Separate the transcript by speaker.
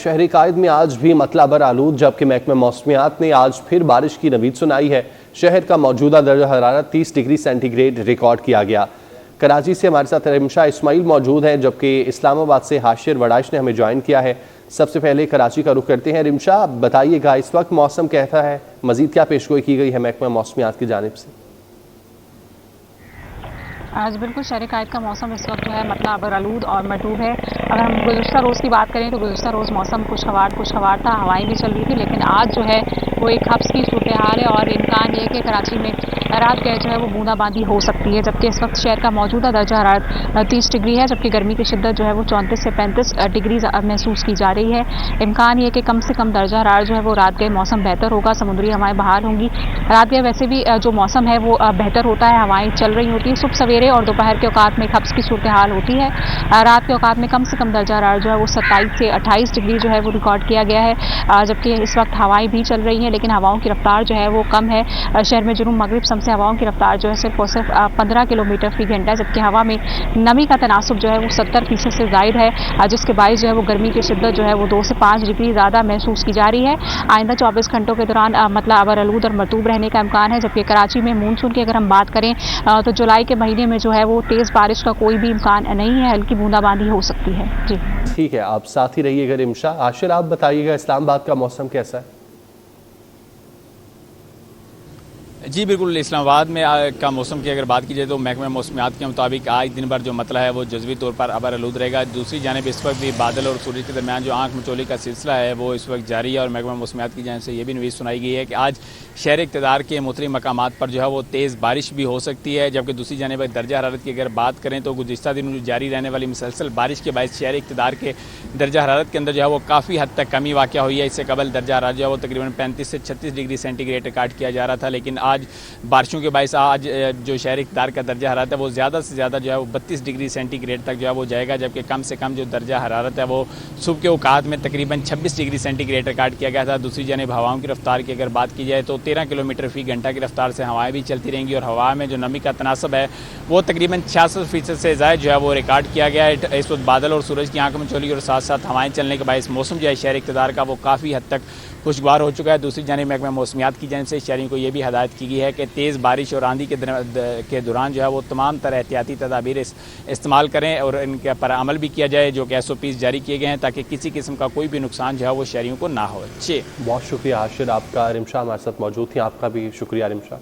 Speaker 1: शहरी कायद में आज भी मतला बर आलूद, जबकि महकमा मौसमियात ने आज फिर बारिश की नवीद सुनाई है। शहर का मौजूदा दर्जा हरारत 30 डिग्री सेंटीग्रेड रिकॉर्ड किया गया। कराची से हमारे साथ रिमशा इस्माइल मौजूद हैं, जबकि इस्लामाबाद से हाशिर वडाइश ने हमें ज्वाइन किया है। सबसे पहले कराची का रुख करते हैं। रिमशा, बताइएगा इस वक्त मौसम कैसा है, मजीद क्या पेशगोई की गई है महकमा मौसमियात की जानिब से?
Speaker 2: आज बिल्कुल शहरी कायद का मौसम इस वक्त जो है मतला अबरआलूद और मरतूब है। अगर हम गुज़श्ता रोज़ की बात करें तो गुज़श्ता रोज़ मौसम खुशगवार था, हवाएं भी चल रही थी, लेकिन आज जो है वो एक हब्स की सूरत हाल है और इम्कान ये है कि कराची में रात गए जो है वो बूंदाबांदी हो सकती है। जबकि इस वक्त शहर का मौजूदा दर्जा हरारत 30 डिग्री है, जबकि गर्मी की शिद्दत जो है वो 34 से 35 डिग्री महसूस की जा रही है। इम्कान ये है कि कम से कम दर्जा हरारत जो है वो रात गए मौसम बेहतर होगा, समुद्री हवाएं बहाल होंगी। रात गए वैसे भी जो मौसम है वो बेहतर होता है, हवाएं चल रही होती है। सुबह सवेरे और दोपहर के औकात में हब्स की सूरत हाल होती है। रात के औकात में कम से कम दर्जा हरारत जो है वो 27 से 28 डिग्री जो है वो रिकॉर्ड किया गया है। जबकि इस वक्त हवाएं भी चल रही हैं, लेकिन हवाओं की रफ्तार जो है वो कम है। शहर में जुनूब मगरिब समसे हवाओं की रफ्तार जो है सिर्फ 15 किलोमीटर फी घंटा है, जबकि हवा में नमी का तनासुब जो है वो 70% से ज़ायद है, जिसके बायस जो है वो गर्मी की शिद्दत जो है वो 2 से 5 डिग्री ज़्यादा महसूस की जा रही है। आइंदा 24 घंटों के दौरान मतला अबरआलूद और मरतूब रहने का इम्कान है। जबकि कराची में मानसून की अगर हम बात करें तो जुलाई के महीने में जो है वो तेज़ बारिश का कोई भी इम्कान नहीं है, हल्की बूंदाबांदी हो सकती है। जी
Speaker 1: ठीक है, आप साथ ही रहिएगा। रिमशा, आशिर आप बताइएगा इस्लामाबाद का मौसम कैसा है?
Speaker 3: जी बिल्कुल, इस्लामाबाद में का मौसम की अगर बात की जाए तो महकमा मौसमियात के मुताबिक आज दिन भर जो मतला है वो जज़वी तौर पर अबरआलूद रहेगा। दूसरी जानिब इस वक्त भी बादल और सूरज के दरमियान जो आंख मिचौली का सिलसिला है वो इस वक्त जारी है और महकमा मौसमियात की जानिब से ये भी नवीद सुनाई गई है कि आज शहर इक़्तिदार के मुख्तलिफ मकामात पर जो है वो तेज़ बारिश भी हो सकती है। जबकि दूसरी जानिब दर्जा हरारत की अगर बात करें तो गुज़िश्ता दिनों जो जारी रहने वाली मुसलसल बारिश के बायस शहर इक़्तिदार के दर्जा हरारत के अंदर जो है वो काफ़ी हद तक कमी वाक़या हुई है। इससे कबल दर्जा हरारत जो है वो तकरीबन 35 से 36 डिग्री सेंटीग्रेड रिकॉर्ड किया जा रहा था, लेकिन आज बारिशों के बायस आज जो शहर इक़्तिदार का दर्जा हरारत है वो ज़्यादा से ज़्यादा जो है वो 32 डिग्री सेंटीग्रेड तक जो है वो जाएगा। जबकि कम से कम जो दर्जा हरारत है वो सुबह के औकात में तकरीबन 26 डिग्री सेंटीग्रेड रिकॉर्ड किया गया था। दूसरी जानिब हवाओं की रफ्तार की अगर बात की जाए तो 13 किलोमीटर फी घंटा की रफ्तार से हवाएं भी चलती रहेंगी और हवा में जो नमी का तनासब है वो तकरीबन 66% से ज़्यादा जो है वो रिकॉर्ड किया गया है। इस वक्त बादल और सूरज की आंख में चोली और साथ साथ हवाएं चलने के बायस मौसम जो है शहर इक़्तिदार का वो काफ़ी हद तक खुशगवार हो चुका है। दूसरी जानिब महकमा मौसमियात की जानिब से शहरियों को ये भी हदायत की गई है कि तेज़ बारिश और आंधी के दौरान जो है वो तमाम तरह एहतियाती तदाबीर इस्तेमाल करें और इनके पर अमल भी किया जाए, जो कि SOPs जारी किए गए हैं ताकि किसी किस्म का कोई भी नुकसान जो है वो शहरियों को ना हो।
Speaker 1: बहुत शुक्रिया आशिर आपका। रिमशा हमारे साथ मौजूद थी, आपका भी शुक्रिया रिमशा।